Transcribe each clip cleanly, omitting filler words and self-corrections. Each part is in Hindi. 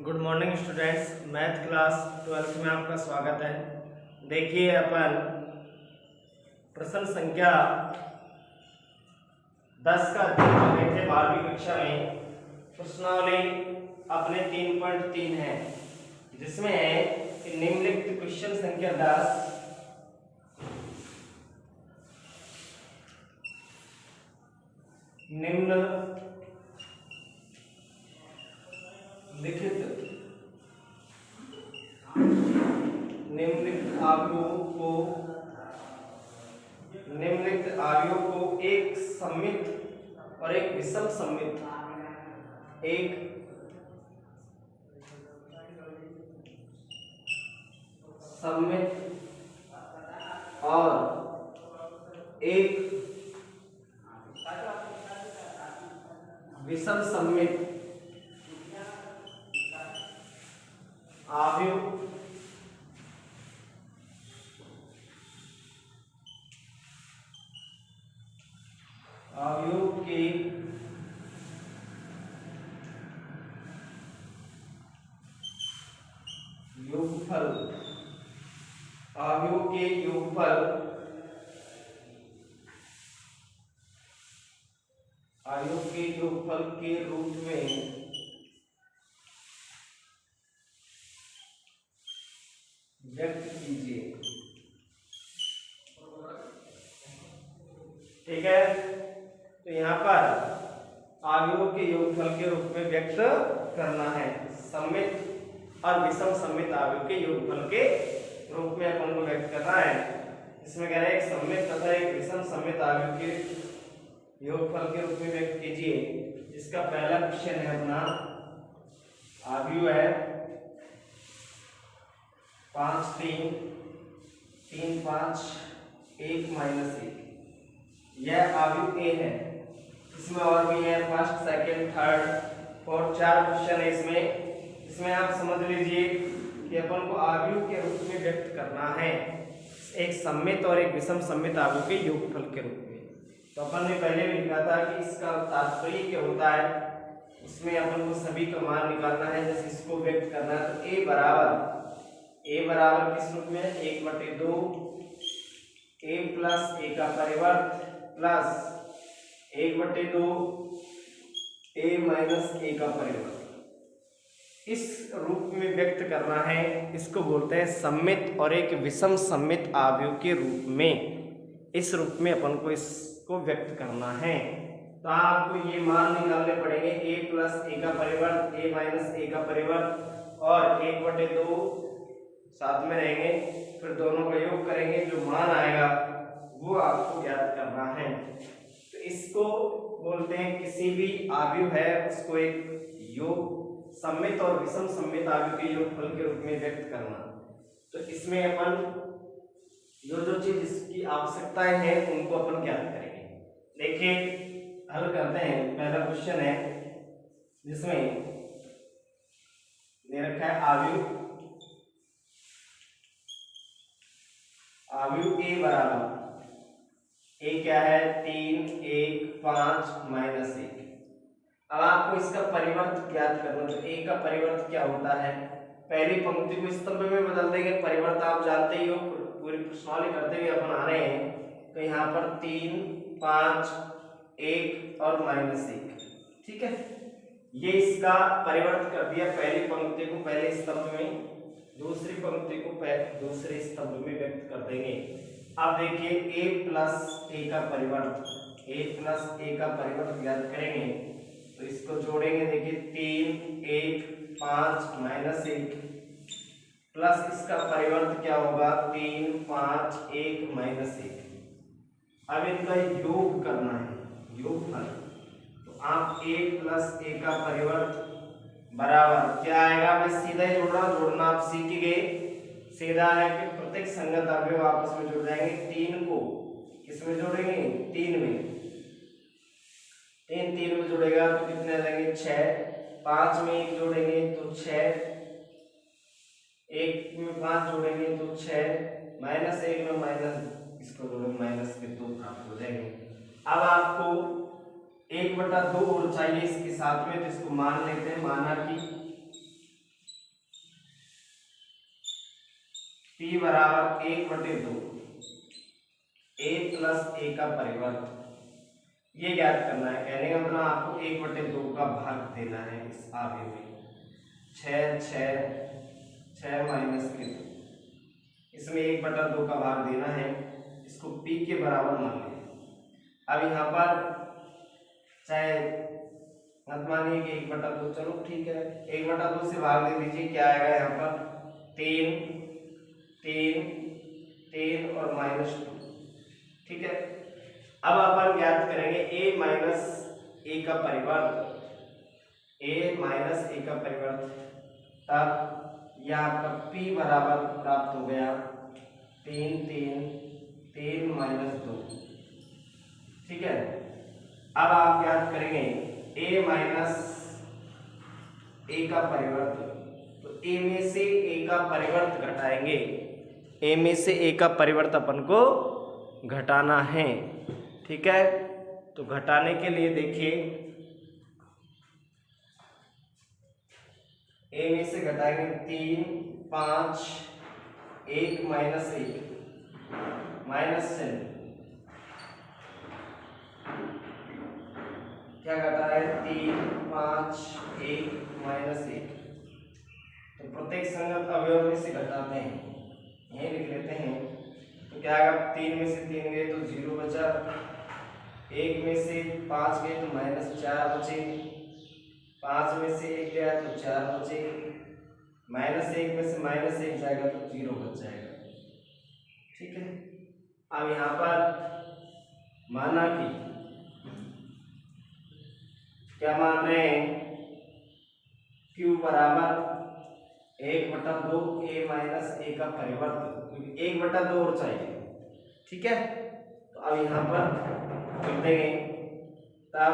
Good morning students. Math class 12th में आपका स्वागत है। देखिए अपन प्रश्न संख्या 10 का अध्ययन कर रहे थे 12वीं कक्षा में। प्रश्नावली अपने 3.3 है, जिसमें है कि निम्नलिखित क्वेश्चन संख्या 10 निम्नलिखित अवयवों को एक सममित और एक विषम सममित और एक विषम सममित अवयव के योगफल के रूप में व्यक्त कीजिए। ठीक है, तो यहाँ पर अवयवों के योगफल के रूप में व्यक्त करना है। सममित और विषम सममित अवयव के योगफल के रूप में अपन को व्यक्त करना है। इसमें कह रहे हैं एक सममित तथा एक विषम सममित अवयव के योगफल के रूप में व्यक्त कीजिए। इसका पहला क्वेश्चन है अपना, अवयव है 5 3 3 5 1 -1। यह अवयव ए है। इसमें और भी है फर्स्ट सेकंड थर्ड और 4 क्वेश्चन है इसमें आप समझ लीजिए कि अपन को अवयव के रूप में व्यक्त करना है, एक सममित और एक विषम सममित अवयव के योगफल के रूप में। तो अपन ने पहले भी लिखा था कि इसका तात्पर्य क्या होता है, उसमें अपन को सभी का मान निकालना है। जैसे इसको व्यक्त करना है तो a बराबर किस रूप में 1/2 a प्लस a का परिवर्त प्लस 1/2 a माइनस a का परिवर्त, इस रूप में व्यक्त करना है। इसको बोलते हैं सममित और एक विषम सममित अवयव के रूप में। इस रूप में अपन को इसको व्यक्त करना है। तो आपको ये मान निकालने पड़ेंगे, a प्लस a का परिवर्त a माइनस a का परिवर्त और 1/2 साथ में रहेंगे, फिर दोनों का योग करेंगे, जो मान आएगा वो आपको ज्ञात करना है। तो इसको बोलते हैं किसी भी अवयव है उसको एक योग सममित और विषम सममित अवयव के योगफल के रूप में व्यक्त करना। तो इसमें अपन जो चीज इसकी आवश्यकताएं हैं उनको अपन ज्ञात करेंगे। देखिए हल करते हैं। पहला क्वेश्चन है जिसमें दे रखा है अवयव a बराबर a क्या है 3 1 5 -1। अब आपको इसका परिवर्त ज्ञात करना। तो a का परिवर्त क्या होता है, पहली पंक्ति को स्तंभ में बदल देंगे। परिवर्त आप जानते ही हो, पूरी प्रश्नावली करते हुए अपन आ रहे हैं। तो यहाँ पर 3 5 1 और -1। ठीक है, ये इसका परिवर्त कर दिया। पहली पंक्ति को पहले स्तंभ में, दूसरी पंक्ति को दूसरे स्तंभ में व्यक्त कर देंगे। अब देखिए a प्लस a का परिवर्त ज्ञात करेंगे। तो इसको जोड़ेंगे। देखिए 3 1 5 -1 प्लस इसका परिवर्त क्या होगा 3 5 1 -1। अब इनका योग करना है, योगफल। तो आप a प्लस a का परिवर्त बराबर क्या आएगा, मैं सीधा ही जोड़ रहा हूं, जोड़ना आप सीख ही गए। सीधा है कि प्रत्येक संगत अवयव आपस में जुड़ जाएंगे। 3 को किसमें जोड़ेंगे 3 में, 3 में जुड़ेगा तो कितने आ जाएंगे 6। 5 में 1 जोड़ेंगे तो 6, 1 में 5 जोड़ेंगे तो 6, -1 में माइनस इसको जोड़ेंगे माइनस के 2 प्राप्त हो जाएंगे। अब आपको 1/2 और चाहिए इसके साथ में, तो इसको मान लेते हैं। माना कि p बराबर 1/2 a प्लस a का परिवर्त, ये ज्ञात करना है। कहने का मतलब आपको 1/2 का भाग देना है इस आव्यूह में। 6 माइनस के 2, इसमें 1/2 का भाग देना है, इसको p के बराबर मान लें। अब यहाँ पर चाहे मत मानिए कि 1/2, चलो ठीक है, 1/2 से भाग दे दीजिए, क्या आएगा यहाँ पर 3 और -2, ठीक है। अब अपन ज्ञात करेंगे a माइनस a का परिवर्त, तब यह आपका p बराबर प्राप्त हो गया 3 माइनस 2, ठीक है। अब आप ज्ञात करेंगे a माइनस a का परिवर्त, तो a में से a का परिवर्त घटाएंगे, a में से a का परिवर्त अपन को घटाना है, ठीक है। तो घटाने के लिए देखिए, a में से घटाएंगे 3, 5, 1 माइनस 1 माइनस चिन्ह, क्या घटा है 3, 5, 1 माइनस 1। तो प्रत्येक संगत अवयव में से घटाते हैं, यही लिख लेते हैं। तो क्या आएगा, 3 में से 3 गए तो 0 बचा, 1 में से 5 गए तो -4 बचे, 5 में से 1 गया तो 4 बचे, -1 में से -1 जाएगा तो 0 बच जाएगा, ठीक है। अब यहाँ पर माना कि क्या मान रहे हैं, q बराबर 1/2 a माइनस a का परिवर्त, क्योंकि 1/2 और चाहिए, ठीक है। तो अब यहाँ पर लिख देंगे, तब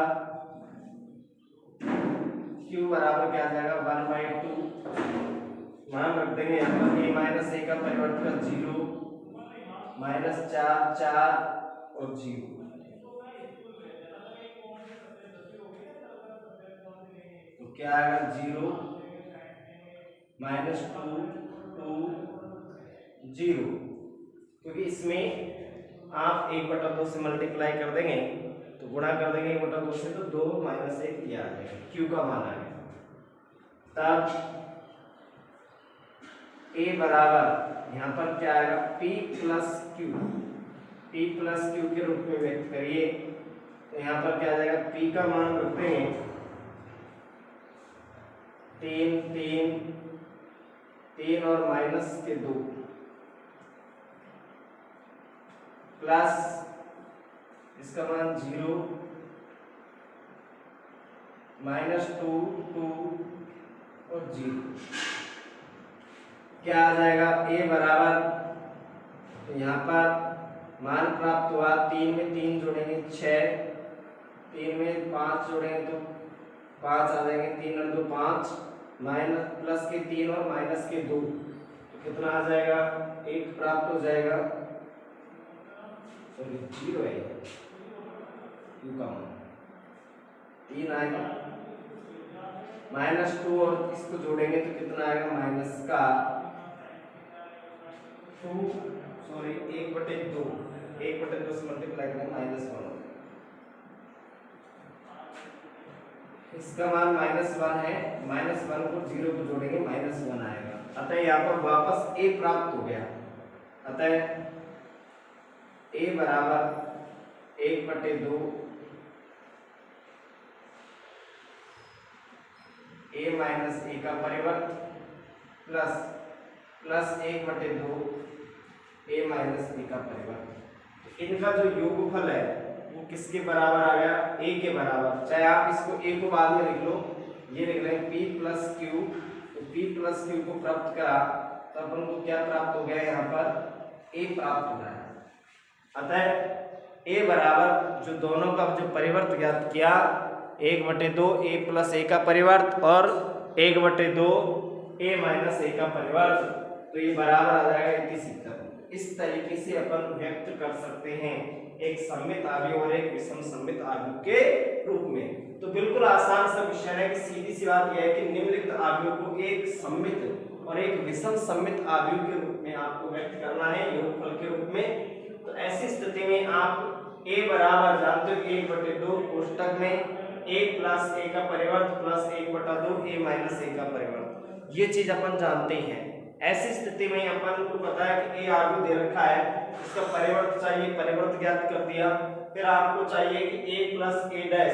q बराबर क्या आ जाएगा 1/2, मान रख देंगे यहाँ पर a माइनस a का परिवर्त का 0, -4 और 0, तो क्या आएगा 0 -2 2 0, क्योंकि इसमें आप 1/2 से मल्टीप्लाई कर देंगे तो गुणा कर देंगे 1/2 से, तो 2 - 1 किया आ जाएगा, q का मान आ गया। तब a बराबर यहाँ पर क्या आएगा p प्लस q के रूप में व्यक्त करिए, तो यहाँ पर क्या आ जाएगा, p का मान रखते हैं 3 और -2 प्लस इसका मान 0, -2 2 और 0, क्या आ जाएगा a बराबर, तो यहाँ पर मान प्राप्त हुआ, 3 में 3 जोड़ेंगे 6, 3 में 5 जोड़ेंगे तो 5 आ जाएंगे, 3 और 2 5, माइनस प्लस के 3 और माइनस के 2, तो कितना आ जाएगा 1 प्राप्त हो जाएगा, सॉरी 0 है q का मान 3 आएगा, -2 और इसको जोड़ेंगे तो कितना आएगा माइनस का 2, सॉरी 1/2 से मल्टीप्लाई करेंगे -1, इसका मान -1 है, -1 को 0 को जोड़ेंगे -1 आएगा, अतः यहाँ पर वापस a प्राप्त हो गया। अतः a बराबर 1/2 a माइनस a का परिवर्त प्लस 1/2 a माइनस a का परिवर्त। इनका जो योगफल है वो किसके बराबर आ गया, a के बराबर। चाहे आप इसको a को बाद में लिख लो, ये लिख लें p प्लस q, तो p प्लस q को प्राप्त करा तो अपन को क्या प्राप्त हो गया, यहाँ पर a प्राप्त हो रहा है। अतः a बराबर जो दोनों का जो परिवर्त ज्ञात किया 1/2 a प्लस a का परिवर्त और 1/2 a माइनस a का परिवर्त, तो ये बराबर आ जाएगा 71। इस तरीके से अपन व्यक्त कर सकते हैं एक सममित आव्यूह और एक विषम सममित आव्यूह के रूप में। तो बिल्कुल आसान सा विषय है कि सीधी सी बात यह है कि निम्नलिखित आव्यूह को एक सममित और एक विषम सममित आव्यूह के रूप में आपको व्यक्त करना है, योगफल के रूप में। तो ऐसी स्थिति में आप a बराबर जानते हो 1/2 कोष्टक में 1 प्लस a का परिवर्त प्लस 1/2 a माइनस a का परिवर्त, ये चीज अपन जानते हैं। ऐसी स्थिति में अपन को पता है कि a आव्यूह दे रखा है, इसका परिवर्त चाहिए, परिवर्त ज्ञात कर दिया। फिर आपको चाहिए कि a plus a dash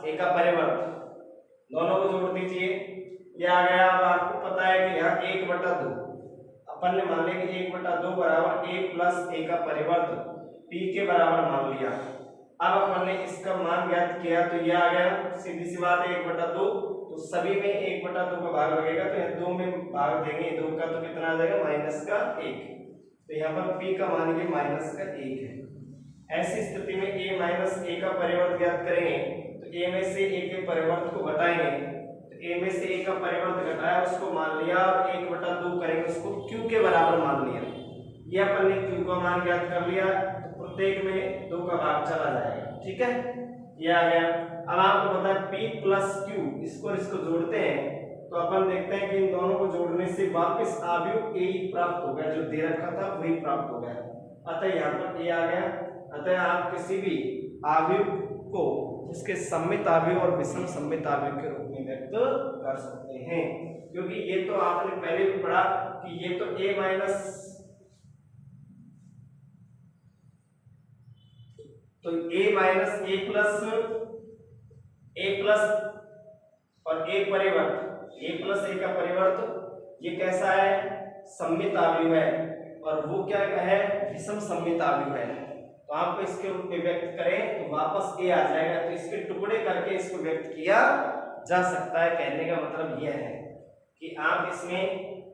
a का परिवर्त, दोनों को जोड़ दीजिए, ये आ गया। अब आपको पता है कि यहाँ 1/2 अपन ने मान लिया कि 1/2 बराबर a प्लस a का परिवर्त p के बराबर मान लिया। अब अपन ने इसका मान ज्ञात किया तो ये आ गया, सीधी सी बात है 1/2, तो सभी में 1/2 का भाग लगेगा, तो यहाँ 2 में भाग देंगे, 2 का तो कितना आ जाएगा -1, तो यहाँ पर p का मान ये -1 है। ऐसी स्थिति में a माइनस a का परिवर्त ज्ञात करेंगे, तो a में से a के परिवर्त को घटाएंगे, तो a में से a का परिवर्त घटाया उसको मान लिया, और 1/2 करेंगे उसको q के बराबर मान लिया। ये अपन ने q का मान ज्ञात कर लिया, तो प्रत्येक में 2 का भाग चला जाएगा, ठीक है, ये आ गया। अब आपको पता है p प्लस q, इसको जोड़ते हैं तो अपन देखते हैं कि इन दोनों को जोड़ने से वापस आव्यूह a प्राप्त हो गया, जो दे रखा था वही प्राप्त हो गया। अतः यहाँ पर a आ गया। अतः आप किसी भी आव्यूह को उसके सममित आव्यूह और विषम सममित आव्यूह के रूप में व्यक्त कर सकते हैं, क्योंकि ये तो आपने पहले भी पढ़ा कि ये तो a माइनस, तो a माइनस a प्लस और a परिवर्त, a प्लस a का परिवर्त, ये कैसा है, सममित आव्यूह है, और वो क्या है, विषम सममित आव्यूह है। तो आपको इसके रूप में व्यक्त करें तो वापस a आ जाएगा, तो इसके टुकड़े करके इसको व्यक्त किया जा सकता है। कहने का मतलब यह है कि आप इसमें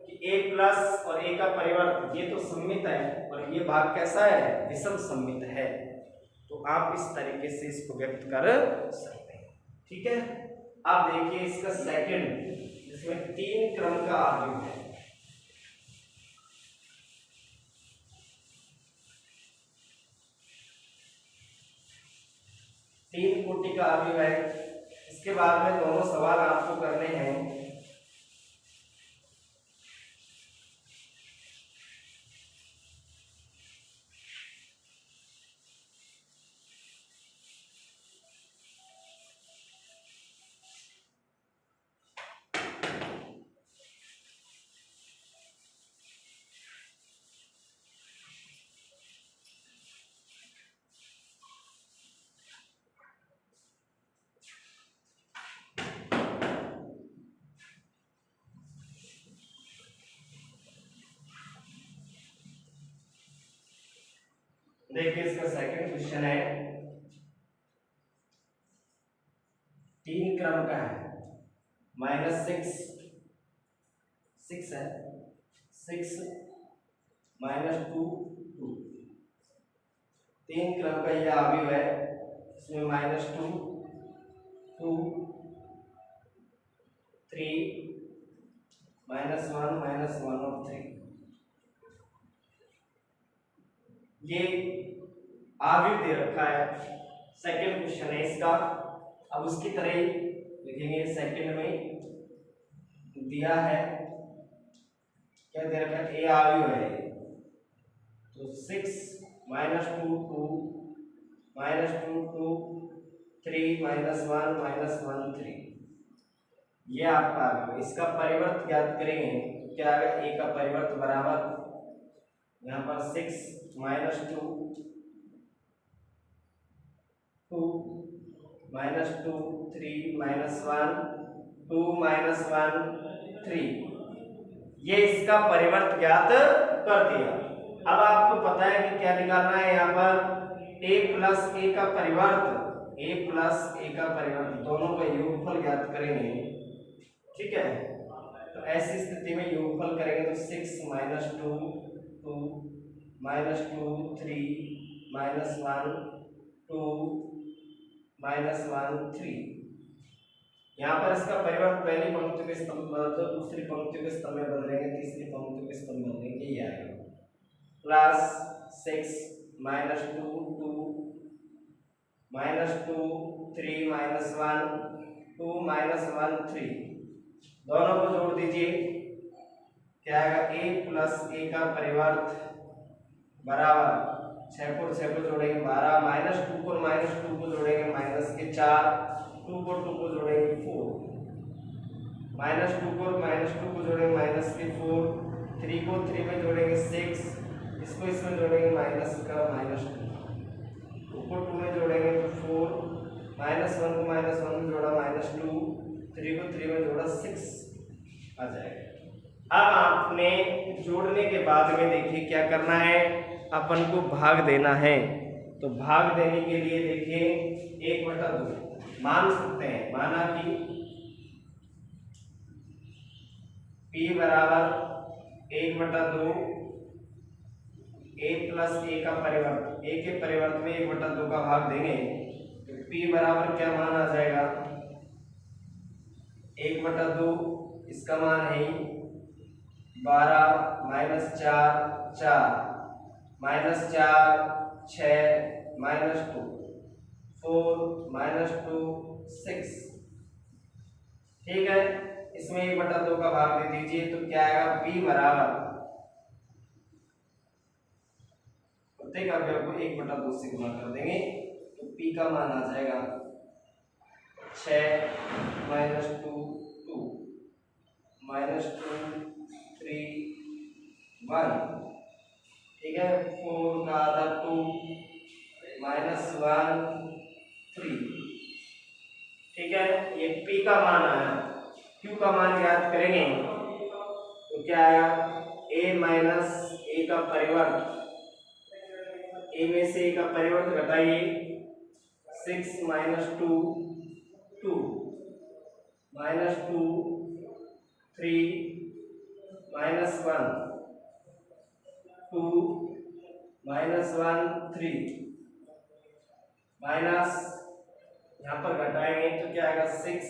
कि a प्लस और a का परिवर्त ये तो सममित है, और ये भाग कैसा है, विषम सममित है, तो आप इस तरीके से इसको व्यक्त कर सकते हैं, ठीक है। अब देखिए इसका सेकंड, जिसमें 3 क्रम का आव्यूह है। तीन कोटि का आव्यूह है। इसके बाद में दोनों सवाल आपको करने हैं। देखिए इसका सेकंड क्वेश्चन है, 3 क्रम का है, -6 है, 6 -2 2, 3 क्रम का यह आव्यूह है। इसमें -2 2 3 -1 और 3, ये आव्यूह दे रखा है। सेकंड क्वेश्चन है इसका। अब उसकी तरह ही लिखेंगे, सेकंड में दिया है, क्या दे रखा है, a आव्यूह है, तो 6 -2 2 -2 2 3 -1 3, ये आपका आव्यूह है। इसका परिवर्त ज्ञात करेंगे, क्या आएगा, a का परिवर्त बराबर यहाँ पर 6 -2 2 -2 3 -1 2 -1 3, ये इसका परिवर्त ज्ञात कर दिया। अब आपको पता है कि क्या निकालना है, यहाँ पर a प्लस a का परिवर्त, a प्लस a का परिवर्त, दोनों का योगफल ज्ञात करेंगे, ठीक है। तो ऐसी स्थिति में योगफल करेंगे तो 6 -2 2 -2 3 -1 2 -1 3, यहाँ पर इसका परिवर्त पहली पंक्ति के स्तंभ बदल, दूसरी पंक्ति के स्तंभ में बदलेंगे, तीसरी पंक्ति के स्तंभ में बदलेंगे, ये आएगा प्लस 6 -2 2 -2 3 -1 2 -1 3, दोनों को जोड़ दीजिए, क्या आएगा, a प्लस a का परिवर्त बराबर 6 को जोड़ेंगे 12, -2 को -2 को जोड़ेंगे -4, 2 को जोड़ेंगे 4, -2 को जोड़ेंगे -4, 3 को 3 में जोड़ेंगे 6, इसको इसमें जोड़ेंगे -2, 2 को 2 में जोड़ेंगे तो 4, -1 को -1 में जोड़ा -2, 3 को 3 में जोड़ा 6 आ जाएगा। अब आपने जोड़ने के बाद में देखिए क्या करना है, अपन को भाग देना है। तो भाग देने के लिए देखिए 1/2 मान सकते हैं, माना कि p बराबर 1/2 a प्लस a का परिवर्त, a के परिवर्त में 1/2 का भाग देंगे तो p बराबर क्या मान आ जाएगा, 1/2 इसका मान है 12 -4 4 -4 6 -2 4 -2 6, ठीक है। इसमें 1/2 का भाग दे दीजिए तो क्या आएगा, p बराबर प्रत्येक अवयव को 1/2 से गुणा कर देंगे तो p का मान आ जाएगा 6 -2 2 -2 3 1, ठीक है। 4 का आधा 2 -1 3, ठीक है। ये p का मान आया। q का मान ज्ञात करेंगे तो क्या आया, a माइनस a का परिवर्त, a में से a का परिवर्त घटाइए 6 -2 2 -2 3 -1 2 -1 3 माइनस, यहाँ पर घटाएंगे तो क्या आएगा 6,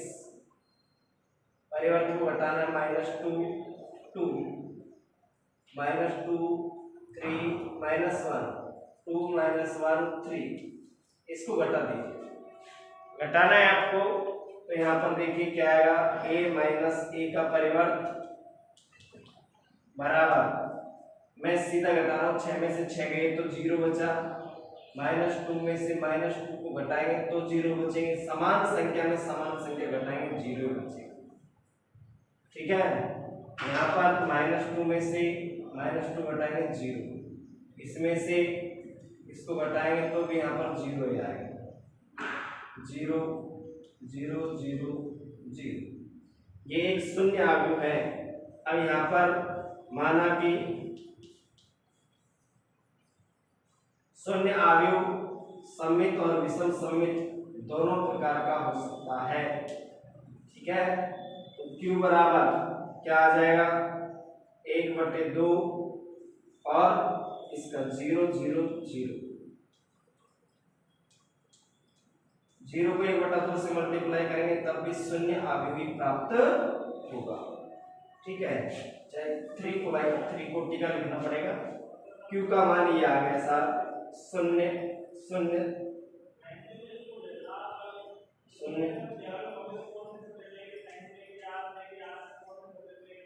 परिवर्त को घटाना -2 2 -2 3 -1 2 -1 3, इसको घटा दीजिए, घटाना है आपको। तो यहाँ पर देखिए क्या आएगा, a माइनस a का परिवर्त बराबर, मैं सीधा घटा रहा हूँ, 6 में से 6 गए तो 0 बचा, -2 में से -2 को घटाएंगे तो 0 बचेंगे, समान संख्या में समान संख्या घटाएंगे 0 बचेगा, ठीक है। यहाँ पर -2 में से -2 घटाएंगे 0, इसमें से इसको घटाएंगे तो भी यहाँ पर 0 ही आएगा, 0 0 0 0, ये एक शून्य अवयव है। अब यहाँ पर माना कि शून्य अवयव सममित और विषम सममित दोनों प्रकार का हो सकता है, ठीक है। तो q बराबर क्या आ जाएगा, 1/2 और इसका 0 0 0, 0 को 1/2 से मल्टीप्लाई करेंगे तब भी शून्य अवयवी प्राप्त होगा, ठीक है। चाहे 3 को 3 को टीका लिखना पड़ेगा। q का मान ये आ गया सर 0 0 0,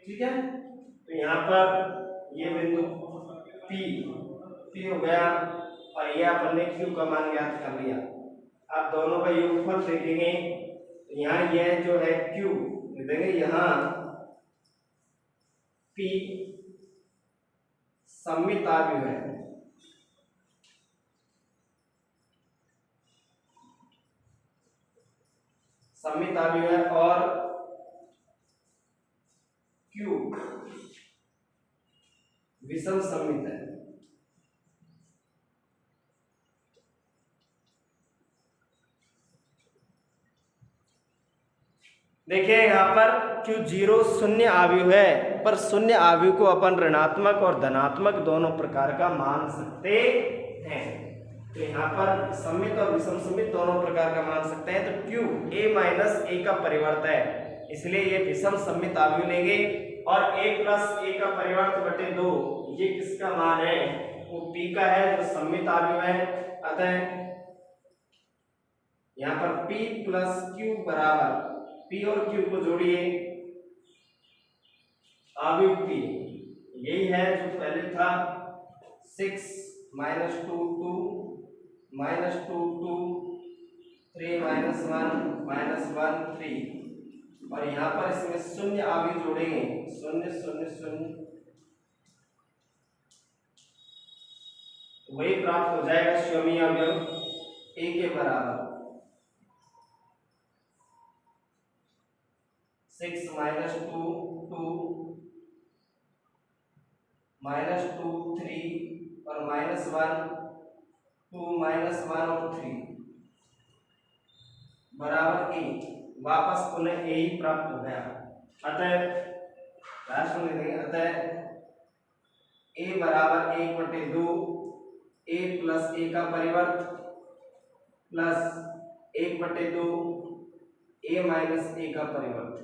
ठीक है। तो यहाँ पर ये बिंदु p हो गया और ये अपन ने q का मान ज्ञात कर लिया। आप दोनों का योगफल देखेंगे तो यहाँ यह जो है q देखेंगे, यहाँ p सममित अवयव है, सममित अवयव है और q विषम सममित है। देखिए यहाँ पर Q0 शून्य अवयव है, पर शून्य अवयव को अपन ऋणात्मक और धनात्मक दोनों प्रकार का मान सकते हैं। तो यहाँ पर सममित और विषम सममित दोनों प्रकार का मान सकते हैं। तो Q a माइनस a का परिवर्त है, इसलिए ये विषम सममित अवयव लेंगे और a प्लस a का परिवर्त बटे 2 ये किसका मान है, वो p का है जो सममित अवयव है। अतः यहाँ पर p प्लस q बराबर, p और q को जोड़िए, अवयव p यही है जो पहले था 6 माइनस 2 2 माइनस 2 2 3 माइनस 1 माइनस 1 3 और यहाँ पर इसमें शून्य आगे जोड़ेंगे, शून्य शून्य शून्य, वही प्राप्त हो जाएगा स्वयं अवयव a के बराबर 6 माइनस 2 2 माइनस 2 3 और माइनस 1 2 माइनस 1 और 3 बराबर a, वापस पुनः a ही प्राप्त हो गया। अतः अतः a बराबर 1/2 a प्लस a का परिवर्त प्लस 1/2 a माइनस a का परिवर्त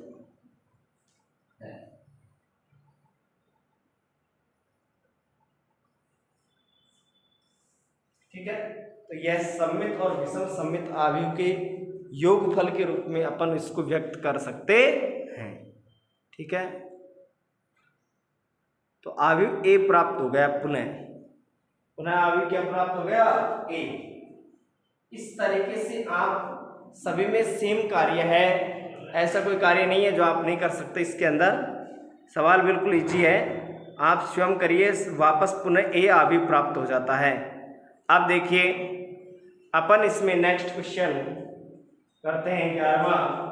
है। ठीक है, तो यह सममित और विषम सममित आव्यूह के योगफल के रूप में अपन इसको व्यक्त कर सकते हैं। ठीक है, तो आव्यूह a प्राप्त हो गया, पुनः आव्यूह क्या प्राप्त हो गया, a। इस तरीके से आप सभी में सेम कार्य है, ऐसा कोई कार्य नहीं है जो आप नहीं कर सकते। इसके अंदर सवाल बिल्कुल इजी है, आप स्वयं करिए, वापस पुनः a आव्यूह प्राप्त हो जाता है। अब देखिए अपन इसमें नेक्स्ट क्वेश्चन करते हैं 11वां।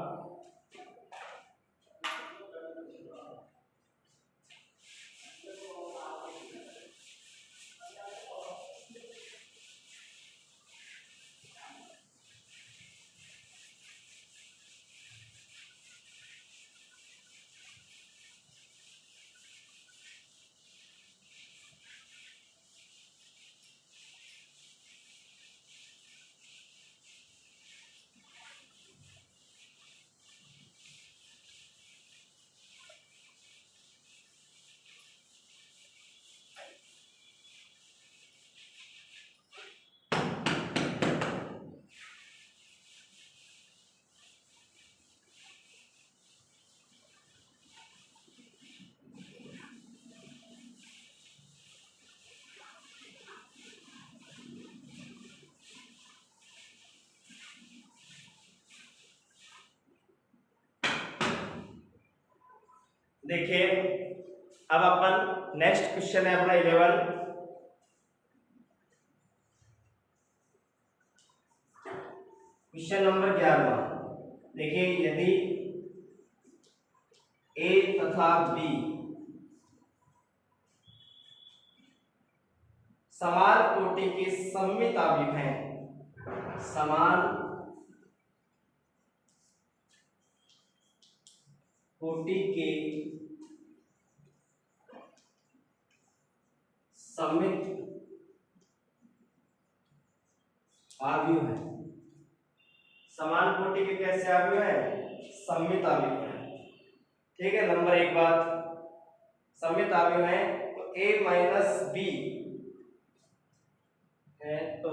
देखिए अब अपन नेक्स्ट क्वेश्चन है अपना 11, क्वेश्चन नंबर 11। देखिए यदि a तथा b समान कोटि के सममित आव्यूह हैं, समान कोटि के सममित आव्यूह है, समान कोटि के कैसे आव्यूह है, सममित आव्यूह है। ठीक है, नंबर 1 बात, सममित आव्यूह है तो a माइनस b है तो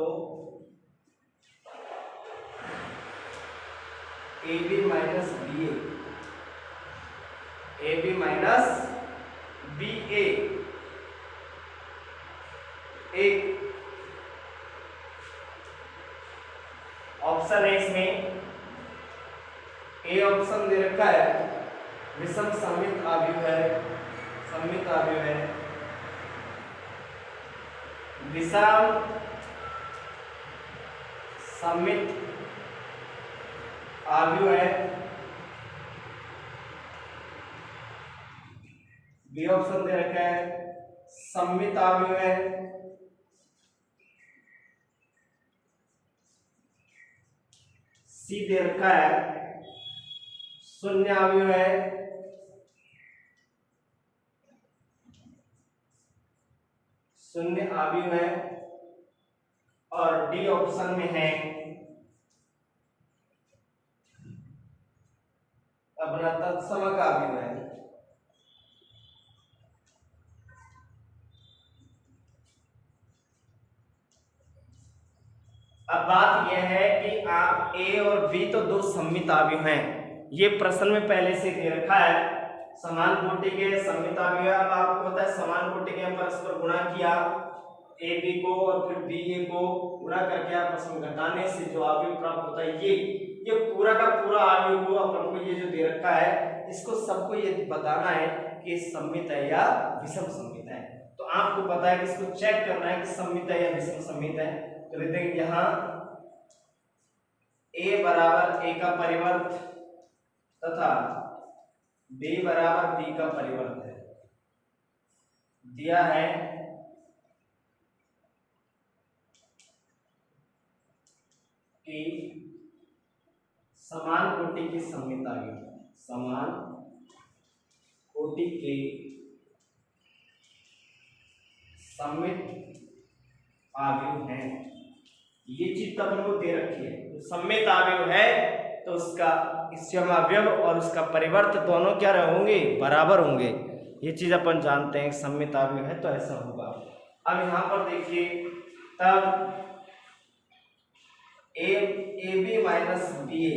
ab minus ba, ab minus ba एक ऑप्शन है इसमें, ए ऑप्शन दे रखा है विषम सममित आव्यूह है, सममित आव्यूह है, विषम सममित आव्यूह है। बी ऑप्शन दे रखा है सममित आव्यूह है, सी दे रखा है शून्य आव्यूह है, शून्य आव्यूह है, और डी ऑप्शन में है अपना तत्समक आव्यूह है। अब बात यह है कि आप ए और बी तो दो सममित आव्यूह हैं, ये प्रश्न में पहले से दे रखा है समान कोटि के सममित अवयव। अब आपको पता है समान कोटि के परस्पर गुणा किया ए बी को और फिर बी ए को गुणा करके आपस में घटाने से जो अवयव प्राप्त होता है ये पूरा का पूरा अवयव को अपन को ये जो दे रखा है इसको सबको ये बताना है कि सममित है या विषम सममित है। तो आपको पता है कि इसको चेक करना है कि सममित है या विषम सममित है। तो लेते हैं यहाँ a बराबर a का परिवर्त तथा b बराबर b का परिवर्त है दिया है कि समान कोटि की सममित अवयव, समान कोटि के सममित अवयव हैं। ये चीज तो अपन को दे रखी है। तो सममित अवयव है तो उसका अवयव और उसका परिवर्त दोनों क्या होंगे, बराबर होंगे। ये चीज अपन जानते हैं सममित अवयव है तो ऐसा होगा। अब यहाँ पर देखिए तब ए बी माइनस बी ए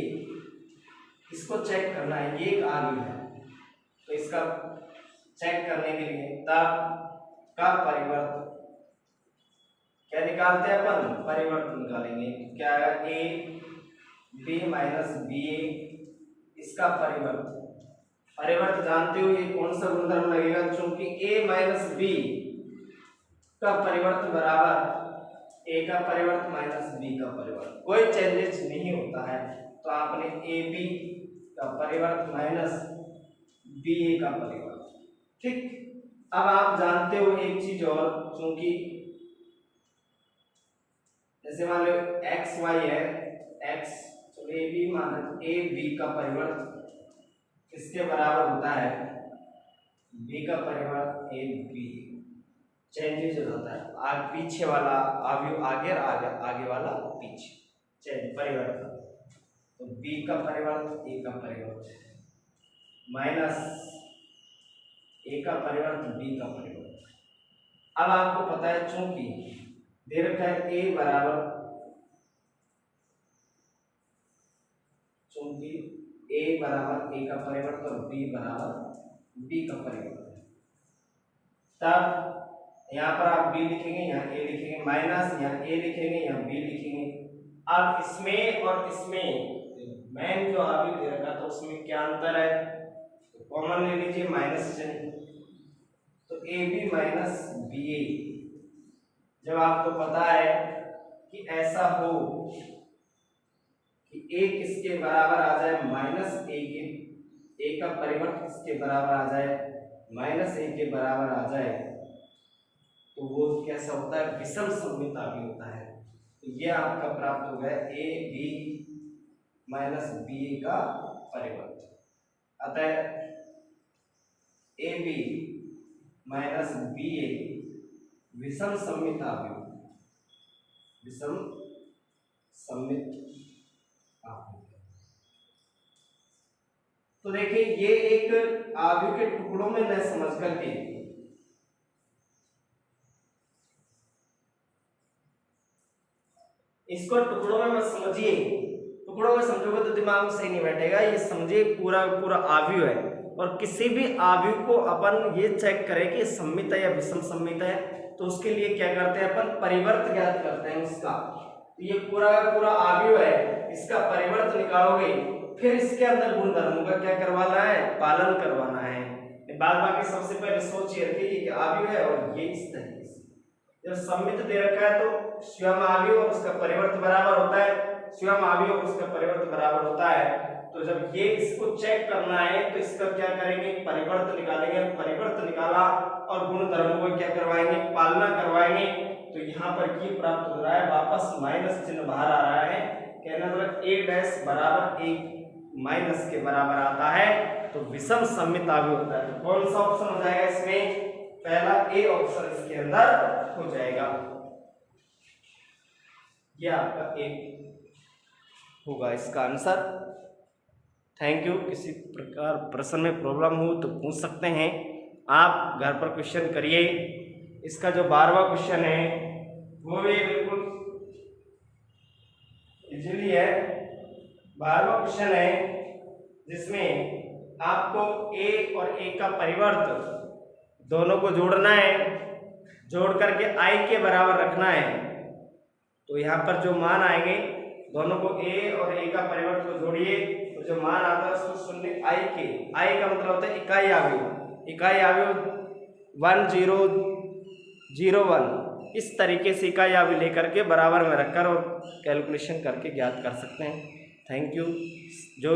इसको चेक करना है, ये एक अवयव है तो इसका चेक करने के लिए तब का परिवर्त क्या निकालते हैं अपन, परिवर्त निकालेंगे। क्या आएगा ए बी माइनस बी ए इसका परिवर्त जानते हो ये कौन सा गुणधर्म लगेगा, चूंकि ए माइनस बी का परिवर्त बराबर ए का परिवर्त माइनस बी का परिवर्त, कोई चेंजेस नहीं होता है। तो आपने ए बी का परिवर्त माइनस बी ए का परिवर्त, ठीक। अब आप जानते हो एक चीज और, चूंकि जैसे मान लो एक्स वाई है, एक्स तो a b minus a b का परिवर्त किसके बराबर होता है, बी का परिवर्त ए बी, चेंजेस हो जाता है। आगे पीछे वाला अवयव आगे और आगे वाला पीछे, चेंज परिवर्तन। तो बी का परिवर्त ए का परिवर्त माइनस ए का परिवर्त बी का परिवर्त। अब आपको पता है चूंकि दे रखा है ए बराबर, चूंकि ए बराबर ए का परिवर्त और बी बराबर बी का परिवर्त, तब यहाँ पर आप बी लिखेंगे, यहाँ ए लिखेंगे, माइनस यहाँ ए लिखेंगे, यहाँ बी लिखेंगे। अब इसमें और इसमें मैन जो अभी दे रखा था उसमें क्या अंतर है, तो कॉमन ले लीजिए, माइनस चिन्ह, तो ए बी माइनस बी ए। जब आपको पता है कि ऐसा हो कि ए किसके बराबर आ जाए, माइनस ए के, ए का परिवर्त किसके बराबर आ जाए, माइनस ए के बराबर आ जाए, तो वो कैसा होता है, विषम सममित अवयव होता है। तो ये आपका प्राप्त हो गया ए बी माइनस बी ए का परिवर्त। अतः ए बी माइनस बी ए विषम सममित अवयव, विषम सममित अवयव। तो देखिए ये एक अवयव के टुकड़ों में न समझ करके इसको टुकड़ों में मत समझिए, टुकड़ों में समझोगे तो दिमाग में सही नहीं बैठेगा। ये समझिए पूरा पूरा अवयव है और किसी भी अवयव को अपन ये चेक करें कि सममित है या विषम सममित है, तो उसके लिए क्या करते हैं अपन, परिवर्त ज्ञात करते हैं उसका। तो ये पूरा पूरा अवयव है, इसका परिवर्त निकालोगे, फिर इसके अंदर गुणधर्मों का क्या करवाना है, पालन करवाना है। बाद बाकी सबसे पहले सोचिए रखिए कि अवयव है और ये इस तरीके से जब सममित दे रखा है तो स्वयं अवयव और उसका परिवर्त बराबर होता है, स्वयं अवयव और उसका परिवर्त बराबर होता है। तो जब ये इसको चेक करना है तो इसका क्या करेंगे, परिवर्त निकालेंगे, परिवर्त निकाला और गुणधर्मों को क्या करवाएंगे, पालना करवाएंगे। तो यहाँ पर ये प्राप्त हो रहा है, वापस माइनस चिन्ह बाहर आ रहा है, कहना मतलब ए डैश बराबर ए माइनस के बराबर आता है, तो विषम सममित अवयव होता है। तो कौन सा ऑप्शन हो जाएगा इसमें, पहला ए ऑप्शन इसके अंदर हो जाएगा। यह आपका एक होगा इसका आंसर। Thank you. किसी प्रकार प्रश्न में प्रॉब्लम हो तो पूछ सकते हैं आप, घर पर क्वेश्चन करिए। इसका जो 12वां क्वेश्चन है वो भी बिल्कुल इजीली है। 12वां क्वेश्चन है जिसमें आपको ए और ए का परिवर्त दोनों को जोड़ना है, जोड़ करके आई के बराबर रखना है। तो यहाँ पर जो मान आएंगे, दोनों को ए और ए का परिवर्त को जोड़िए तो जो मान आता है उसको शून्य आई के, आई का मतलब होता है इकाई अवयव, इकाई अवयव 1001, इस तरीके से इकाई अवयव लेकर के बराबर में रखकर और कैलकुलेशन करके ज्ञात कर सकते हैं। Thank you. जो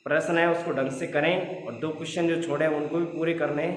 प्रश्न है उसको ढंग से करें और 2 क्वेश्चन जो छोड़े हैं उनको भी पूरे करने हैं।